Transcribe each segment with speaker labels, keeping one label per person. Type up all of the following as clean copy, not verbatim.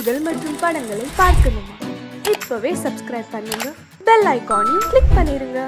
Speaker 1: நிகழ்ச்சிகள் மற்றும் படங்களை பார்க்கணுமா? இப்பவே சப்ஸ்கிரைப் பண்ணுங்க, பெல் ஐகானையும் கிளிக் பண்ணிருங்க.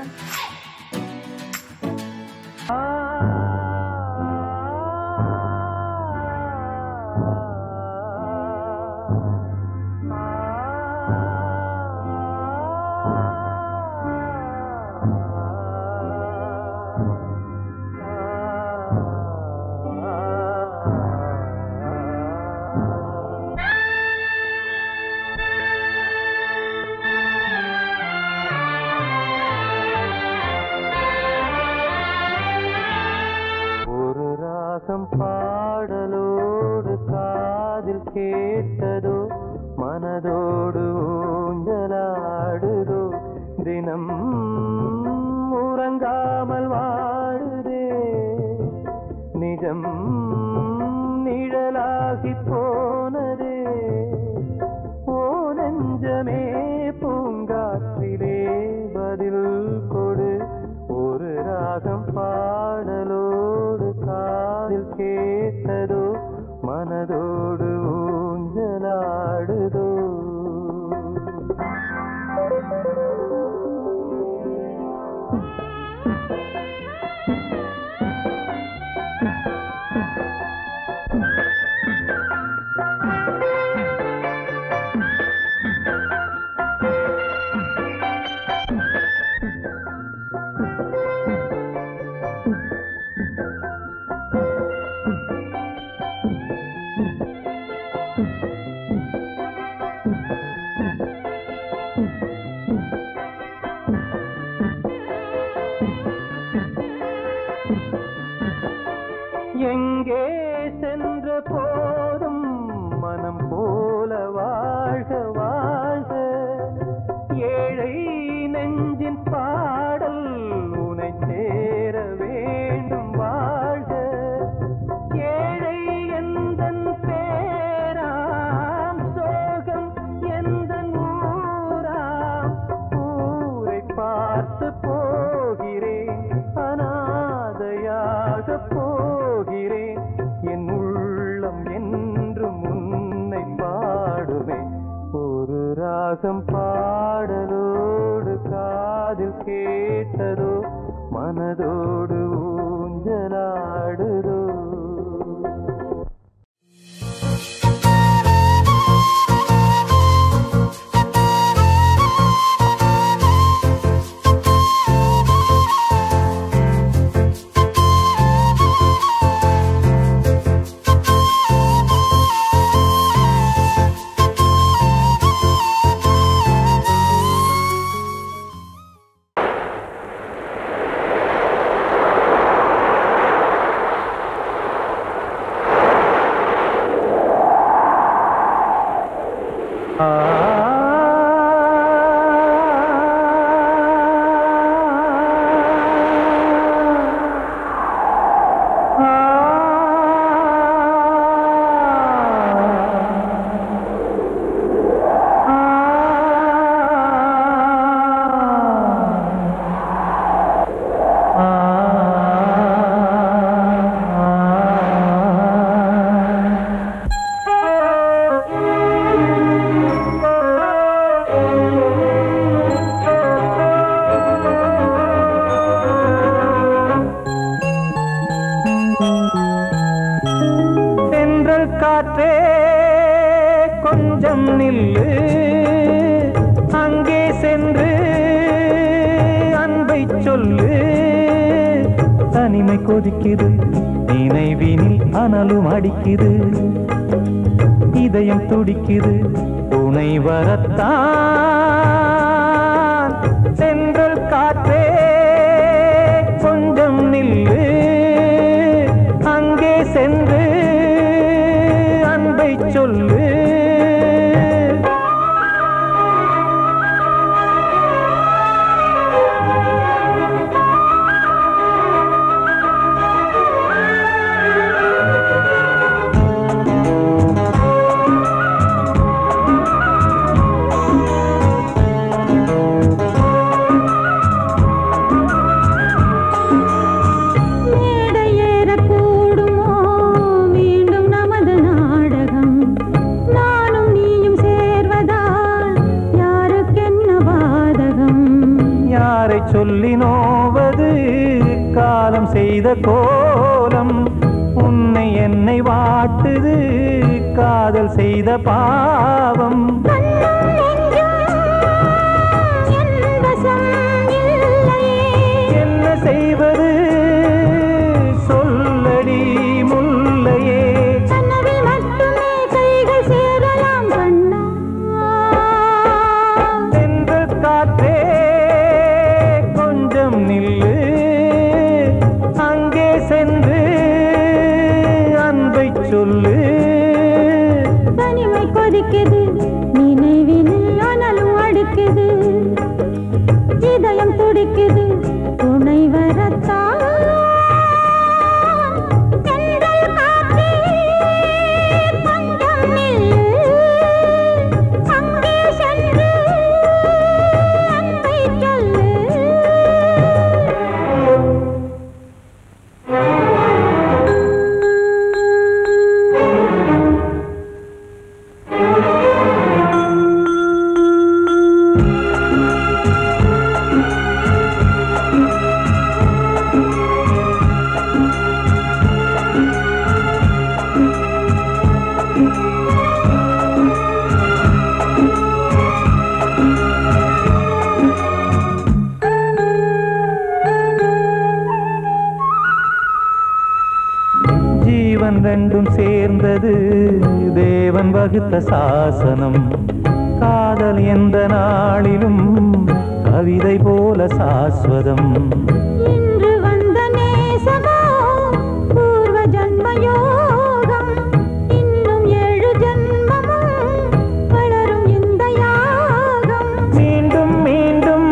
Speaker 2: பாடலோடு காதில் கேட்டதோ மனதோடு ஊஞ்சலாடுதோ தினம் உறங்காமல் வாடுதே நிஜம் நிழலாகி போனதே ஓ நெஞ்சமே பூங்காற்றிலே பதில் கொடு ஒரு ராகம் பாடலோடு காதில் கேட்டதோ மனதோடு ஊஞ்சலாடுதோ எங்கே சென்ற போதும் மனம் போல வாழ்க வாழ்க ஏழை நெஞ்சின் பாடல் உனை சேர வேண்டும் வாழ்க ஏழை எந்தன் பேராம் சோகம் எந்தன் ஊராம் ஊரை பார்த்து போகிறேன் அநாதையாக போகிறேன் என் உள்ளம் என்றும் உன்னை பாடுவேன் ஒரு ராகம் பாடலோடு காதில் கேட்டதோ மனதோடு ஊஞ்சலாடுதோ காற்றே கொஞ்சம் நில்லு அங்கே சென்று அன்பை சொல்லு தனிமை கொதிக்குது நினைவினில் அனலும் அடிக்குது இதயம் துடிக்குது துணை வரத்தான் சென்றல் காற்றே கொஞ்சம் நில்லு அங்கே சென்று அன்பை சொல்லு
Speaker 3: மேடையேற கூடுமோ மீண்டும் நமது நாடகம்
Speaker 2: யாரை சொல்லி நோவது காலம் செய்த கோலம் உன்னை என்னை வாட்டுது காதல் செய்த பாவம் என்ன செய்வது சொல்லடி முல்லையே
Speaker 1: கனவில் மட்டுமே கைகள் சேரலாம் கண்ணா
Speaker 2: சென்று காற்றே கொஞ்சம் நில்லு அங்கே சென்று அன்பை சொல்லு
Speaker 1: தனிமை கொதிக்குது நினைவினில் அனலும் அடிக்குது இதயம் துடிக்குது துணை வரத்தான் தென்றல் காற்றே கொஞ்சம் நில்லு அங்கே சென்று அன்பை சொல்லு
Speaker 2: ஜீவன் ரெண்டும் சேர்ந்தது தேவன் வகுத்த சாசனம் காதல் எந்த நாளிலும் கவிதை போல சாஸ்வதம்
Speaker 1: இன்று வந்த நேசமோ பூர்வ ஜன்ம யோகம் இன்னும் 7 ஜன்மமும் வளரும் இந்த யாகம்
Speaker 2: மீண்டும் மீண்டும்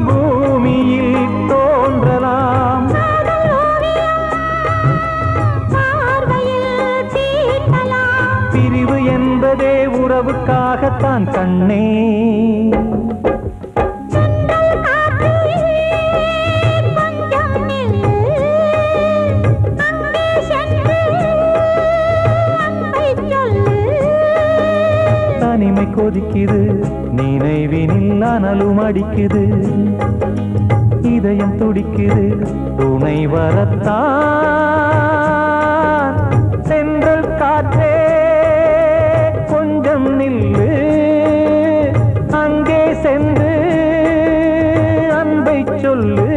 Speaker 2: பூமியில் தோன்றலாம்
Speaker 1: காதல் ஓவியம் பார்வையில் தீட்டலாம்
Speaker 2: பிரிவு என்பதே உறவுக்காகத்தான் கண்ணே
Speaker 1: சென்றல் காற்றே கொஞ்சம் நில்லு அங்கே சென்று அன்பை சொல்லு
Speaker 2: தனிமை கொதிக்குது நினைவினில் அனலும் அடிக்குது இதயம் துடிக்குது துணை வரத்தான் சென்றல் காற்றே கொஞ்சம் நில்லு அங்கே சென்று அன்பை சொல்லு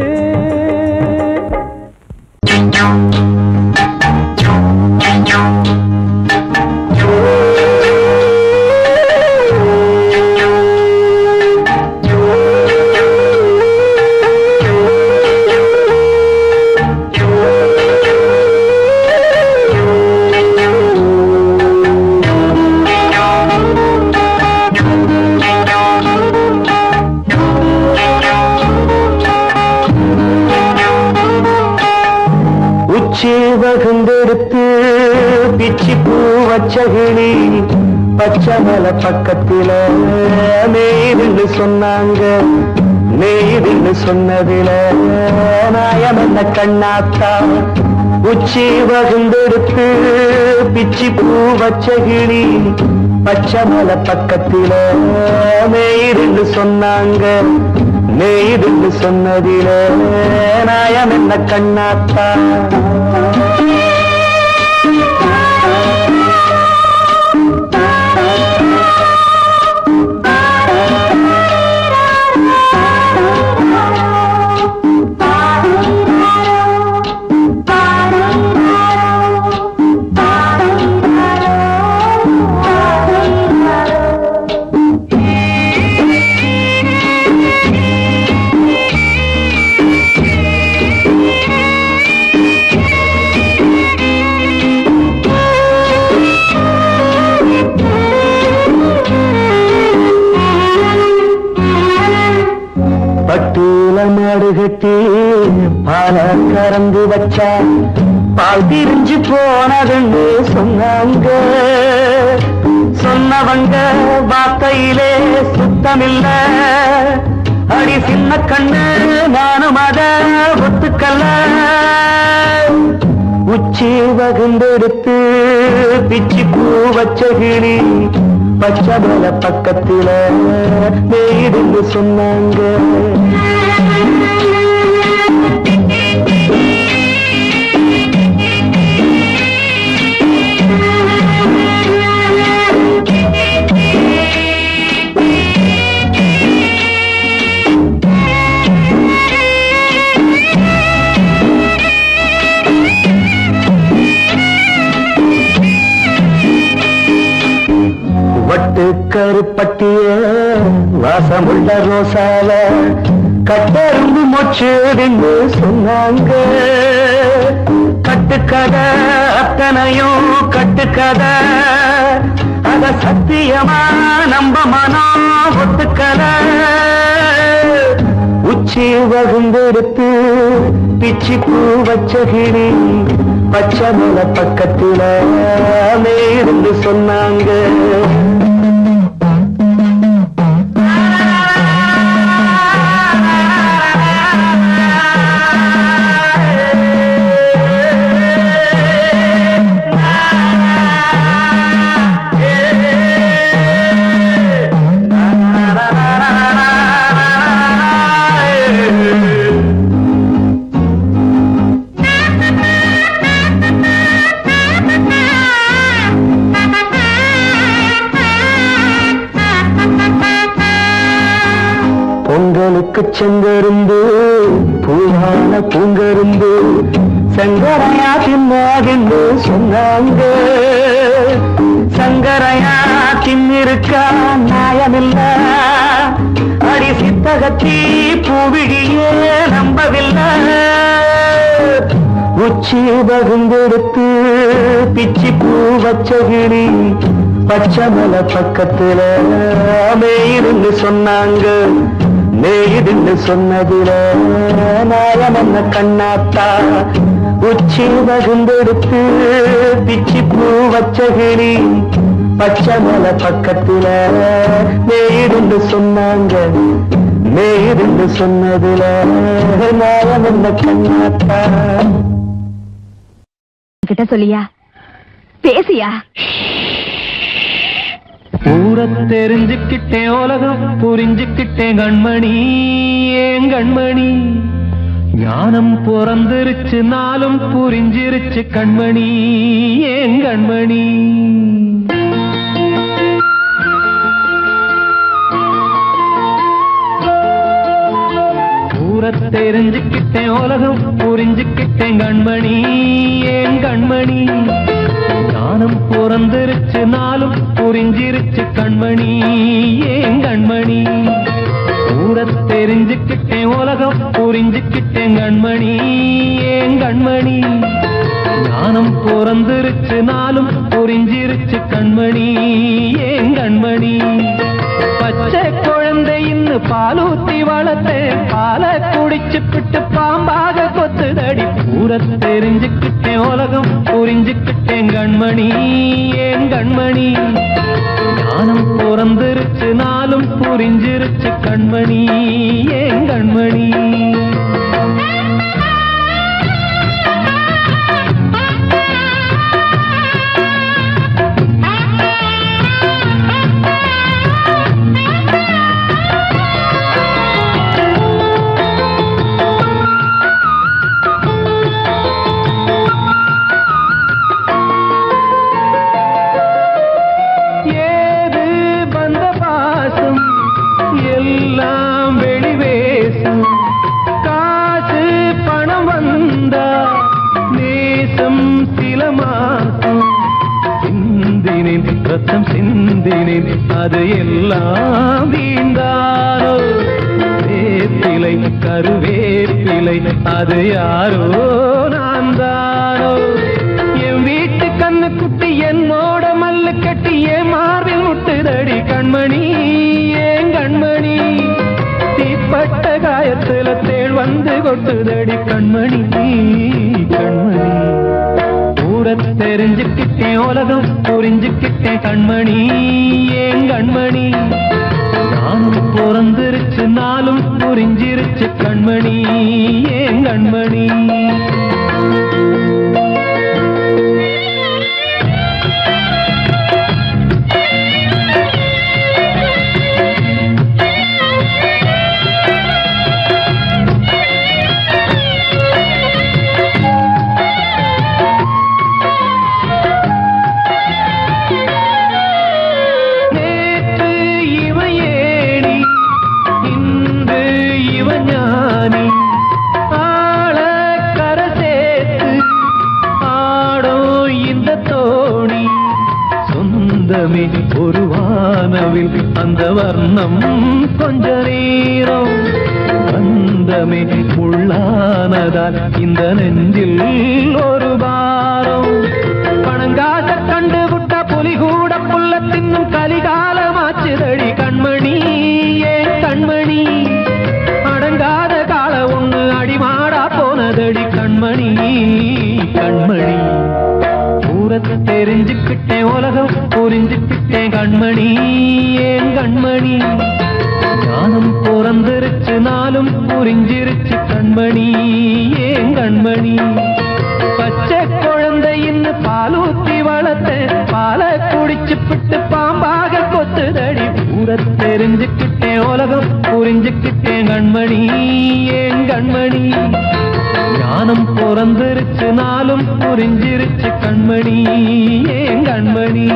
Speaker 2: வகுந்தெடுத்து பிச்சி பூ வச்சகிளி பச்சை மலை பக்கத்தில மேய்துன்னு சொன்னாங்க மேய்துன்னு சொன்னதில நாயம் என்ன கண்ணாத்தா உச்சி வகுந்தெடுத்து பிச்சி பூ வச்சகிளி பச்சை மலை பக்கத்தில மேய்துன்னு சொன்னாங்க மேய்துன்னு சொன்னதில நாயம் என்ன கண்ணாத்தா மாடு கட்டி பால கறந்து வச்சா பால் திரிஞ்சு போனதுன்னு சொன்னாங்க. சொன்னவங்க வார்த்தையிலே சுத்தமில்ல. அடி சின்ன கண்ணு நானும் அத ஒத்துக்கல்ல. உச்சி வகுந்தெடுத்து பிச்சி பூ வச்ச கிளி பச்சமல பக்கத்தில மேடுன்னு சொன்னாங்க. கருப்பட்டிய வாசமுள்ள ரோசால கட்டெரும்பு மொச்சுன்னு சொன்னாங்க. கட்டுக்கதை அத்தனையும் கட்டுக்கதை, அத சத்தியமா நம்ப மனம் ஒத்துக்கதை. உச்சி வகுந்தெடுத்து பிச்சி பூ வச்ச கிளி பச்சமல பக்கத்தில மேருந்து சொன்னாங்க. செங்கருந்து பூவான பூங்கருந்து சங்கரையா தின்னாகின்னு சொன்னாங்க. சங்கரையா தின்னிருக்கா நியாயமில்ல, அடி சித்தகத்தி பூவிழியே நம்பவில்லை. உச்சி பகுந்தெடுத்து பிச்சி பூ வச்ச கிளி பச்சமல பக்கத்துல மேயிருந்து சொன்னாங்க. மேயிருந்து சொன்னதில நாயம் என்ன கண்ணாத்தா, உச்சி பகுந்தெடுத்து பிச்சி பூ வச்ச கிளி பச்சமல பக்கத்துல மேயிருந்து சொன்னாங்க. மேயிருந்து சொன்னதில நாயம் என்ன கண்ணாத்தா.
Speaker 3: கிட்ட சொல்லியா பேசியா?
Speaker 4: ஊர தெரிஞ்சுக்கிட்டேன், உலகம் புரிஞ்சுக்கிட்டேன் கண்மணி, ஏன் கண்மணி. ஞானம் பிறந்திருச்சு, நாளும் புரிஞ்சிருச்சு கண்மணி, ஏன் கண்மணி. ஊர தெரிஞ்சுக்கிட்டேன், உலகம் புரிஞ்சுக்கிட்டேன் கண்மணி, ஏன் கண்மணி. ஞானம் பிறந்திருச்சு, நாளும் புரிஞ்சிருச்சு கண்மணி, ஏன் கண்மணி. ஊர தெரிஞ்சுக்கிட்டேன், உலகம் புரிஞ்சுக்கிட்டேன் கண்மணி, ஏன் கண்மணி. ஞானம் பிறந்திருச்சு, நாளும் புரிஞ்சிருச்சு கண்மணி, ஏன் கண்மணி. பச்சை குழந்தை இன்னும் பாலூத்தி வளர்த்தேன், பாலை குடிச்சு பிட்டு பாம்பாக கொத்துதடி. ஊர தெரிஞ்சுக்கிட்டேன், உலகம் புரிஞ்சுக்கிட்டேன் கண்மணி, ஏன் கண்மணி. ஞானம் பிறந்திருச்சு, நாளும் புரிஞ்சிருச்சு கண்மணி, ஏன் கண்மணி. ரத்தம் சிந்தினேன், அது எல்லாம் வீண்டாரோ. வேப்பிலை கருவேப்பிலை அது யாரோ நான் தானோ. என் வீட்டு கண்ணு குட்டி என்னோட மல்லு கட்டி என் மார்பில் முட்டுதடி கண்மணி, ஏன் கண்மணி. தீப்பட்ட காயத்துல தேள் வந்து கொட்டுதடி கண்மணி, கண்மணி. ஊர தெரிஞ்சுக்கிட்டேன், உலகம் புரிஞ்சுக்கிட்டேன் கண்மணி, ஏன் கண்மணி. நானும் பிறந்திருச்சு, நாளும் புரிஞ்சிருச்சு கண்மணி, ஏன் கண்மணி. வண்ணமே ஒரு வானவில் அந்த வர்ணம் கொஞ்ச நேரம் பந்தமே உள்ளானதால் இந்த நெஞ்சில் ஒரு பாரம் பணங்காட்ட கண்டு விட்ட புலி கூட புல்ல தின்னும் கலிகாலமாச்சுதடி கண்மணி ஏன் கண்மணி அடங்காத கால ஒண்ணு அடிமாடா போனதடி கண்மணி கண்மணி தூரத்தை தெரிஞ்சுக்கிட்டேன் உலகம் புரிஞ்சுக்கிட்டேன் கண்மணி ஏன் கண்மணி ஞானம் பிறந்திருச்சு நாளும் புரிஞ்சிருச்சு கண்மணி ஏன் கண்மணி பச்சை குழந்தையின் பாலூத்தி வளர்த்த பாலை குடிச்சு பிட்டு பாம்பாக கொத்துதடி ஊரை தெரிஞ்சுக்கிட்டேன் உலகம் புரிஞ்சுக்கிட்டேன் கண்மணி ஏன் கண்மணி ஞானம் பிறந்திருச்சு நாளும் புரிஞ்சிருச்சு கண்மணி ஏன் கண்மணி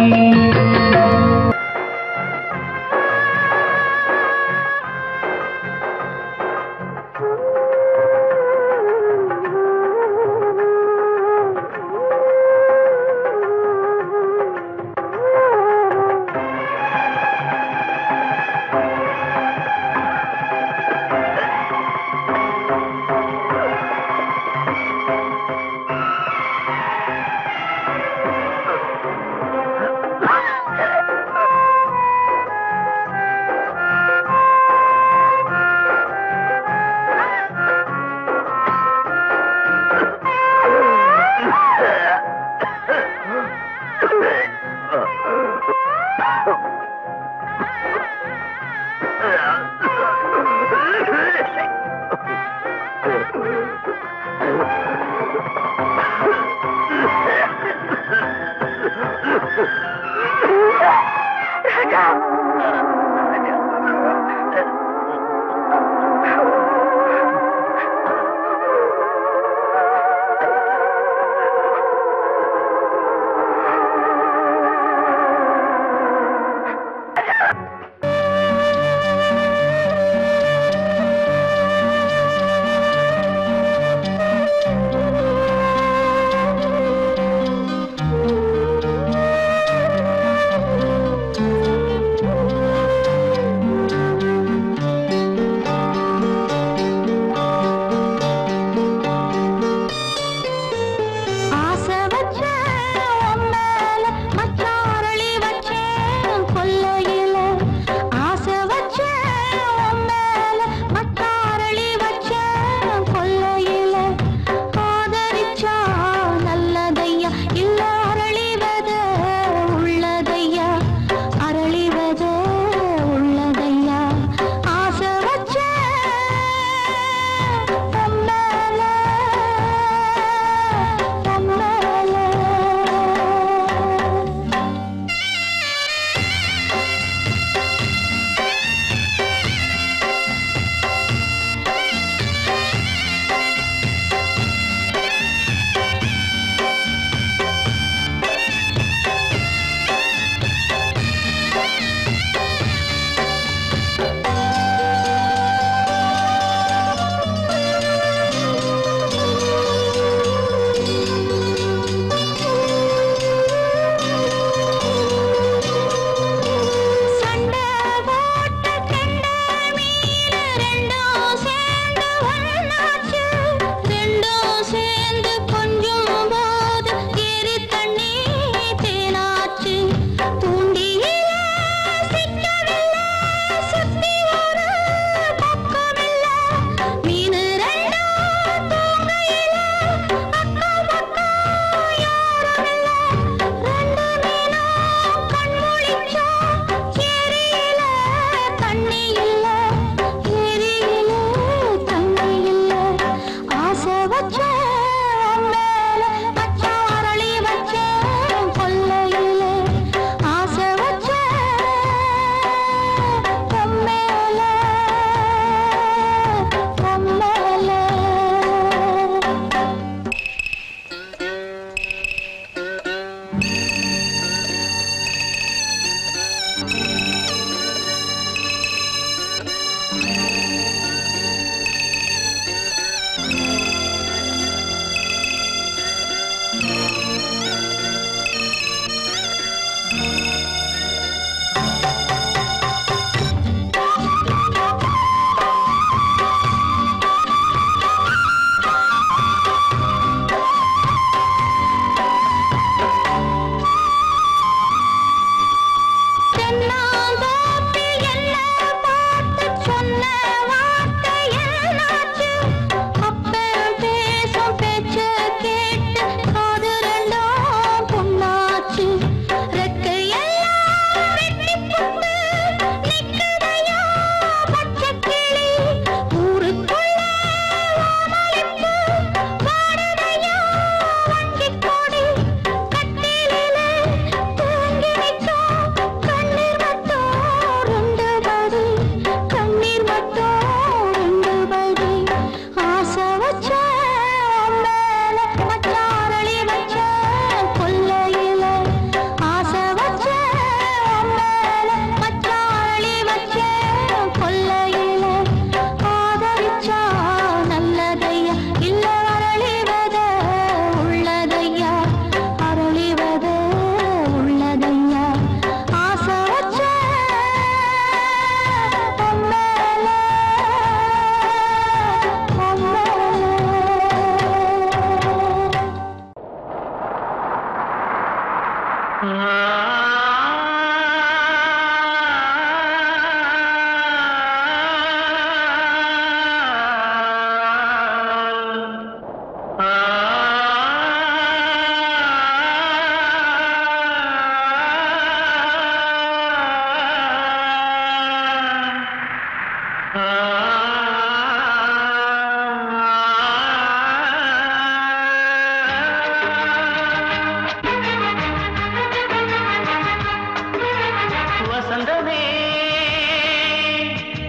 Speaker 2: வசந்தமே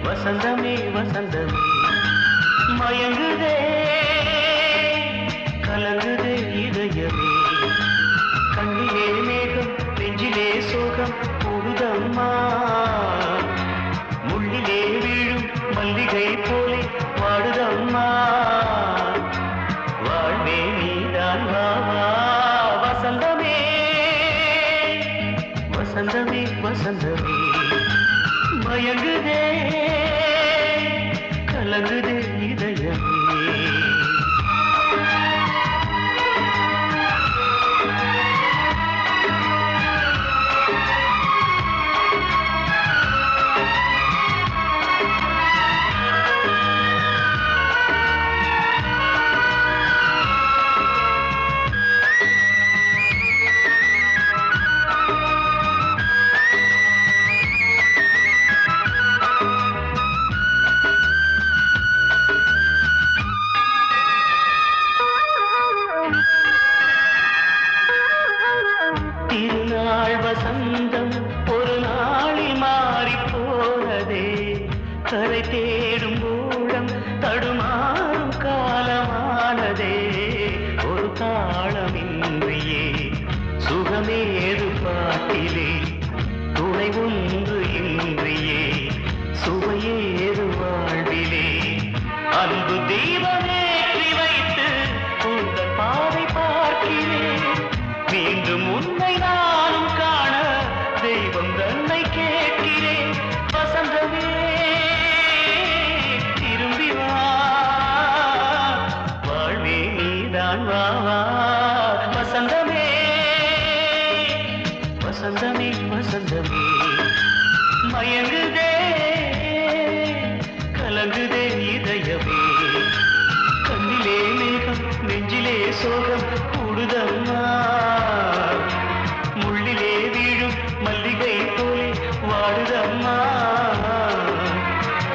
Speaker 2: வசந்தமே வசந்தமே மயங்குதே கலங்குதே இதயமே கண்ணிலே மேகம் நெஞ்சிலே சோகம் கூடுதம்மா முள்ளிலே வீழும் மல்லிகை போலே வாடுதம்மா வாழ்வே நீதான் வாவா வசந்தமே வசந்தமே வசந்தமே மயங்குதே கலங்குதே இதயமே வசந்தம் ஒரு நாளில் மாறி போனதே கரை தேடும் ஊழம் தடுமாறும் காலமானதே ஒரு தாளமின்றியே சுகமேது பாட்டிலே துணை ஒன்று இன்றியே சுவையேது வாழ்விலே அன்பு தீபமேற்றி வைத்து உங்கள் பாதை பார்க்கிறேன் மீண்டும் உன்னை நானும் காண தெய்வம் தன்னை கேட்கிறேன் வசந்தமே திரும்பி வா வாழ்வே நீதான் வா வசந்தமே வசந்தமே வசந்தமே மயங்குதே கலங்குதே இதயமே கண்ணிலே மேகம் நெஞ்சிலே சோகம் கூடுதம்மா முள்ளிலே வீழும் மல்லிகை போலே வாடுதம்மா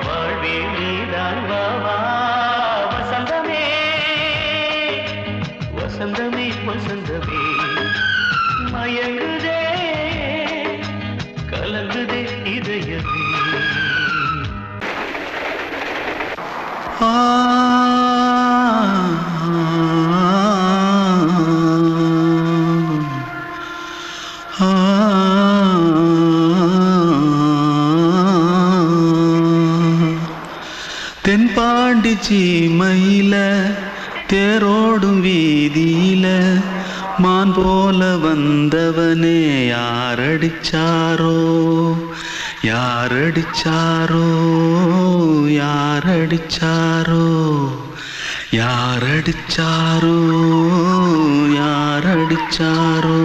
Speaker 2: வாழ்வே நீதான் வாவா வசந்தமே வசந்தமே வசந்தமே மயங்குதே கலங்குதே இதயமே
Speaker 5: தென்பாண்டி சீமையில தேரோடும் வீதியில மான் போல வந்தவனே யாரடிச்சாரோ யாரடிச்சாரோ யாரடிச்சாரோ யாரடிச்சாரோ யாரடிச்சாரோ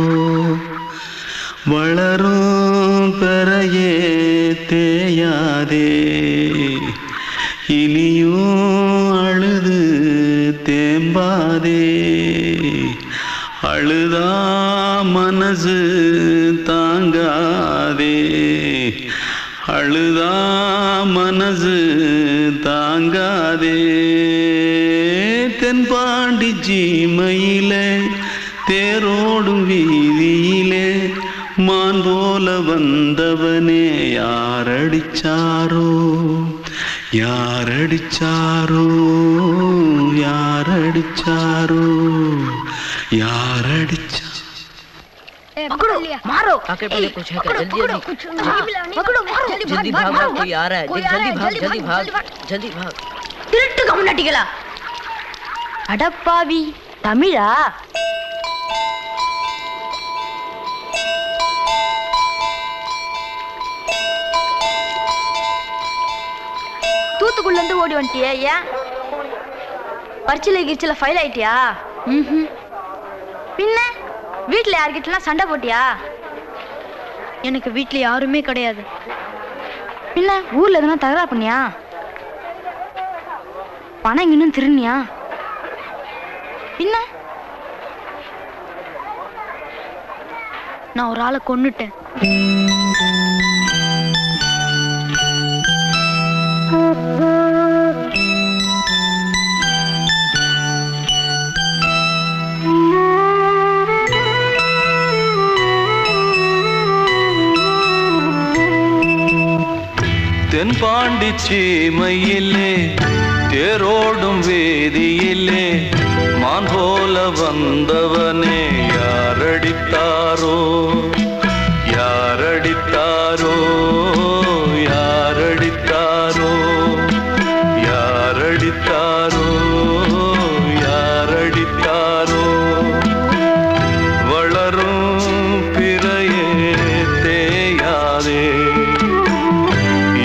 Speaker 5: வளரும் பெறையே தேயாதே இனியும் அழுது தேம்பாதே அழுதா மனசு தாங்காதே அழுதா மனசு தாங்காதே தென்பாண்டி சீமையிலே தேரோடும் வீதியிலே மான் போல வந்தவனே யாரடிச்சாரோ யாரடிச்சாரோ யாரடிச்சாரோ यारडिचा
Speaker 3: पकड़ो मारो
Speaker 6: आके पहले कुछ है क्या जल्दी
Speaker 3: पकड़ो मारो
Speaker 6: जल्दी भाग भाग कोई आ रहा है जल्दी भाग जल्दी भाग
Speaker 3: திருட்டு கம்முனட்டிகளா அடப்பாவி தமிழா தூத்துக்குள்ள இருந்து ஓடி வந்துட்டியா ஏன் பரிச்சையில கிரிச்சல ஃபைல் ஆயிட்டியா பின்ன வீட்ல யார்கிட்டலாம் சண்டை போட்டியா எனக்கு வீட்ல யாருமே கிடையாது பின்ன ஊர்ல எதுனா தகராறு பண்ணியா பணம் இன்னும் திருநியா பின்ன நான் ஒரு ஆளை கொன்னுட்டேன்
Speaker 5: தென்பாண்டி சீமையிலே தேரோடும் வேதியிலே மான் போல வந்தவனே யாரடித்தாரோ யாரடித்தாரோ யாரடித்தாரோ யாரடித்தாரோ யாரடித்தாரோ வளரும் பிறையே தேயாதே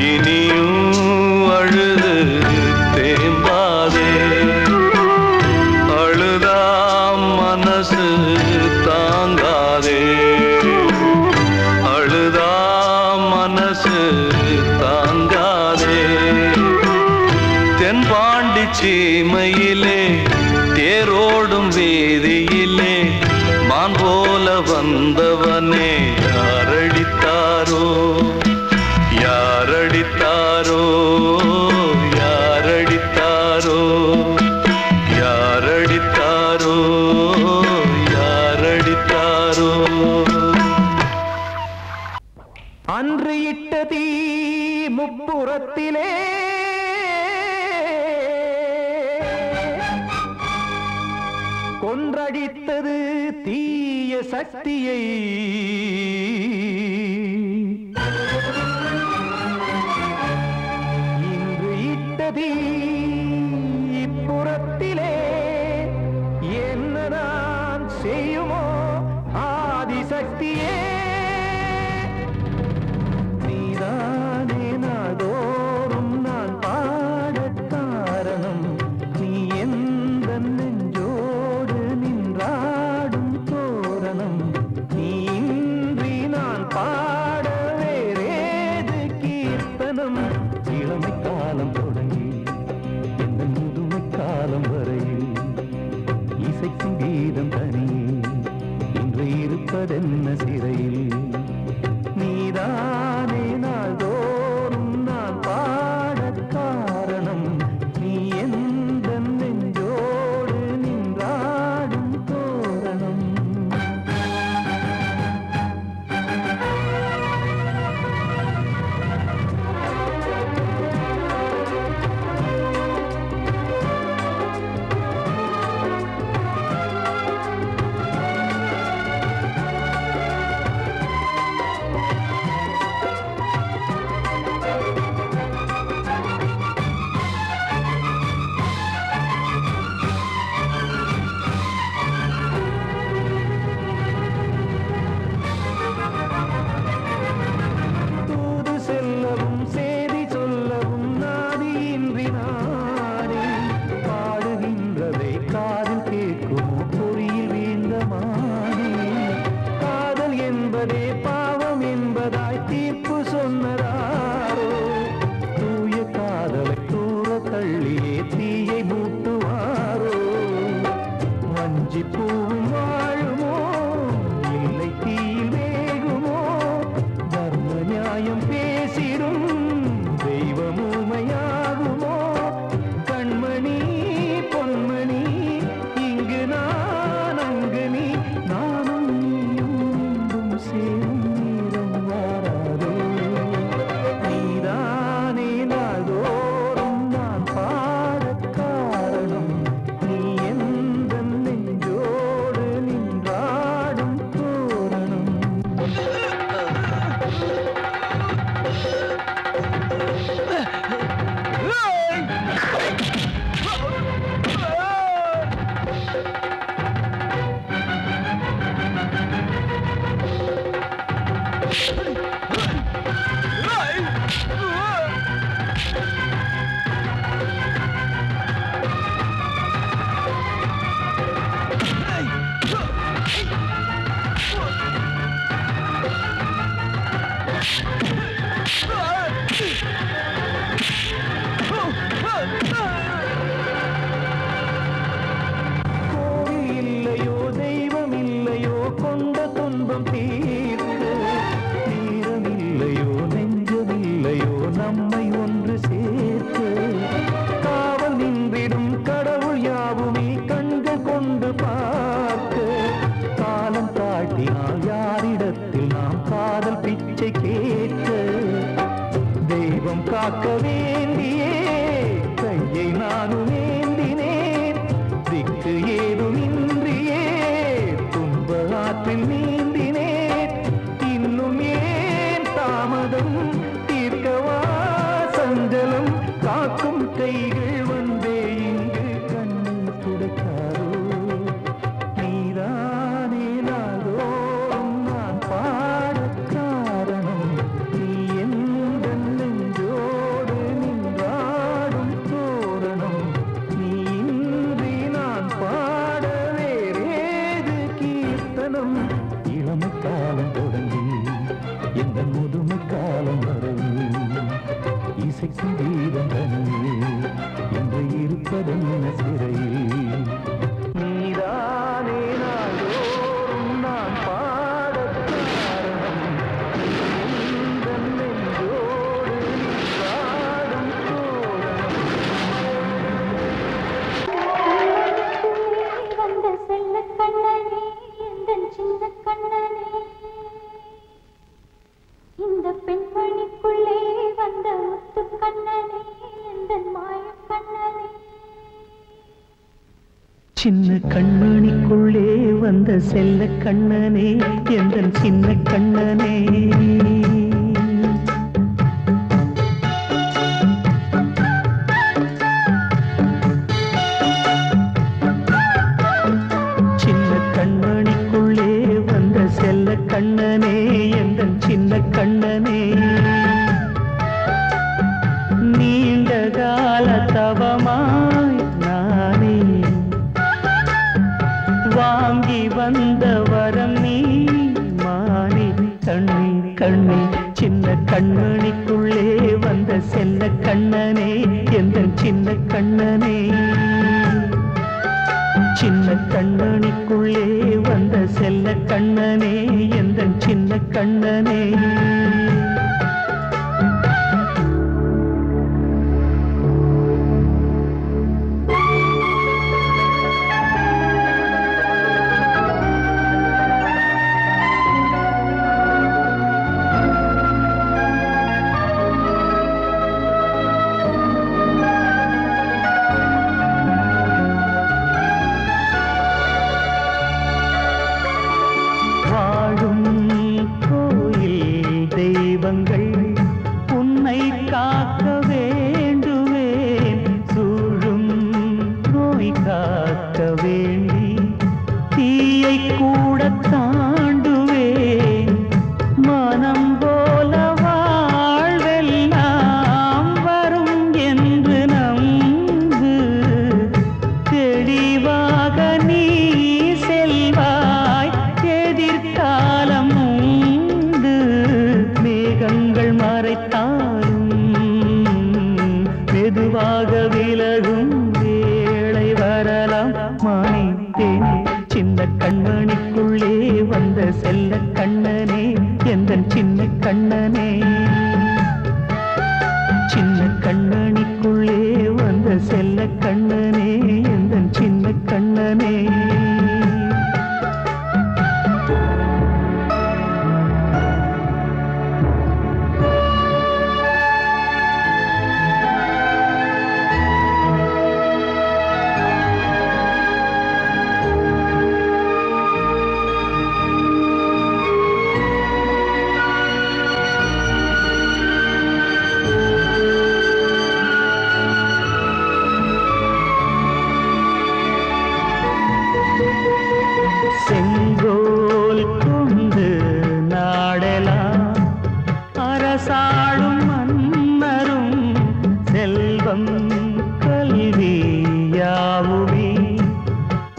Speaker 5: இனியும் அழுது தேம்பாதே அழுதாம் மனசு தாங்காதே அழுதாம் மனசு தாங்காதே தென்பாண்டி சீமையிலே தேரோடும் வேதியிலே மான் போல வந்தவனே யாரடித்தாரோ யாரடித்தாரோ யாரடித்தாரோ யாரடித்தாரோ யாரடித்தாரோ
Speaker 4: அன்று இட்ட தீ முப்புறத்திலே கொன்றடித்தது தீய சக்தியை இன்று இட்ட தீ இப்புறத்திலே என்னதான் செய்யுமோ ஆதிசக்தியே நீதானே நாள்தோறும் நான் பாடக் காரணம் நீ எந்த நெஞ்சோடு நின்றாடும் தோரணம் நீ இன்றி நான் பாட வேறேது கீர்த்தனம் இளமை காலம் தொடங்கி எந்த முதுமை காலம் வரையில் இசைக்கும் கீதம் தனியே இன்று இருப்பதென்ன சிறையில் நீதானே நாள்தோறும் நான் பாடக் காரணம் நீ எந்த நெஞ்சோடு நின்றாடும் தோரணம் தூது செல்லவும் சேதி சொல்லவும் நாதியின்றி நானே பாடுகின்றதை காதில் கேட்குமோ பொறியில் வீழ்ந்த மானே காதல் என்பதே பாவம் என்பதாய் தீர்ப்பு சொன்னதாரோ தூய காதலை தூர தள்ளியே தீயை மூட்டுவாரோ வஞ்சி பூவும் வாழுமோ இல்லை தீயில் வேகுமோ தர்ம நியாயம் பேசிடும் தெய்வம் ஊமையாகுமோ கண்மணி பொன்மணி இங்கு நான் அங்கு நீ நானும் நீயும் மீண்டும் சேரும் நேரம் வாராதோ நீதானே நாள்தோறும் நான் பாடக் காரணம் நீ எந்த நெஞ்சோடு நின்றாடும் தோரணம் கோவில் இல்லையோ தெய்வம் இல்லையோ கொண்ட துன்பம் தீர்க்க நேரம் இல்லையோ நெஞ்சம் இல்லையோ நம்மை ஒன்று சேர்க்க காவல் நின்றிடும் கடவுள் யாவுமே கண்கள் கொண்டு பார்க்க காலம் தாட்டினால் யாரிடத்தில் நாம் காதல் பிச்சை கேட்க தெய்வம் காக்க வேண்டியே கையை நானும் ஏந்தினேன். திக்கு ஏதுமின்றியே துன்ப ஆற்றில் நீந்தினேன். இன்னும் ஏன் தாமதம் தீர்க்கவா சஞ்சலம் காக்கும் கைகள் வந்தே இங்கு கண்ணீர் துடைக்காரோ. நீதானே நாளோறும் நான் பாடக் காரணம். நீ எந்த நெஞ்சோடு நின்றாடும் தோரணம். நீ இன்றி நான் பாட வேறேது கீர்த்தனம். இளமை காலம் தொடங்கி எந்த முதுமை காலம் வரையில் இசைக்கும் வீரம் தனியே என்று இருப்பதென்ன சிறையில். நீதானே நாளோறும் நான் பாடக் காரணம். எந்த நெஞ்சோடு நின்றாடும் தோரணம்.
Speaker 7: வந்த செல்ல கண்ணனே எந்தன் சின்ன கண்ணனே, இந்த பெண்மணிக்குள்ளே வந்த முத்து கண்ணனே எந்தன் மாய கண்ணனே.
Speaker 2: சின்ன கண்மணிக்குள்ளே வந்த செல்ல கண்ணனே எந்தன் சின்ன கண்ணனே. சின்ன கண்மணிக்குள்ளே வந்த செல்ல கண்ணனே எந்தன் சின்ன கண்ணனே. நீண்ட கால தவமாய் நானே வாங்கி வந்த வரம் நீ மானே. கண்ணே கண்ணே சின்ன கண்மணிக்குள்ளே வந்த செல்ல கண்ணனே எந்தன் சின்ன கண்ணனே. சின்ன கண்மணிக்குள்ளே வந்த செல்ல கண்ணனே எந்தன் சின்ன கண்ணனே. வாழும் கோயில் தெய்வங்கள் உன்னை காக்க வேண்டுவேன். சூழும் நோய் காக்க வேண்டி தீயை கூட தாண்டுவேன். மனம் போல வாழ்வெல்லாம் வரும் என்று நம்பு. தெளிவாக நீ செல்வாய் எதிர்காலம் உண்டு. மேகங்கள் மறைத்தாலும் மெதுவாக விலகும் வேளை வரலாம். மானித்தேனே சின்ன கண்மணிக்குள்ளே வந்த செல்ல கண்ணனே எந்தன் சின்ன கண்ணனே. சின்ன கண்ணனிக்குள்ளே வந்த செல்ல கண்ணனே எந்தன் சின்ன கண்ணனே. செங்கோல் கொண்டு நாடெல்லாம் அரசாளும் மன்னரும் செல்வம் கல்வியாவுமே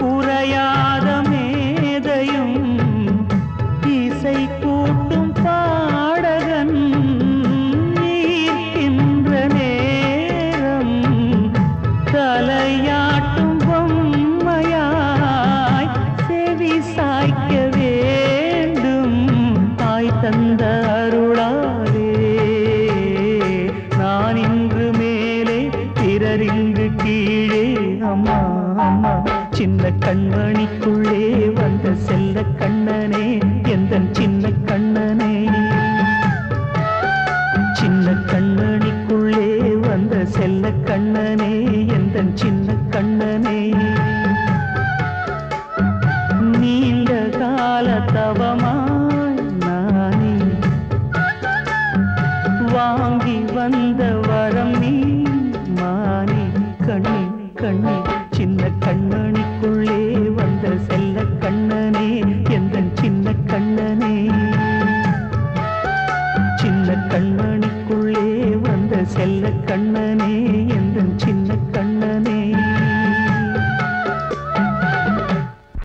Speaker 2: உரையாத மேதையும் இசை கூட்டும் பாடகன் ஈர்க்கின்ற நேரம் தலையாட்டும் பொம்மையாய் செவி சாய்க்க வேண்டும். தாய் தந்த அருளாலே நான் இன்று மேலே பிறரிங்கு கீழே. அம்மா அம்மா சின்ன கண்மணிக்குள்ளே வந்த செல்ல கண்ணனே எந்தன் சின்ன கண்ணனே. சின்ன கண்ண வாங்கி வந்த வரம் நீ மானே கண்ணே கண்ணே சின்ன கண்மணிக்குள்ளே வந்த செல்ல கண்ணனே எந்தன் சின்ன கண்ணனே சின்ன கண்மணிக்குள்ளே வந்த செல்ல கண்ணனே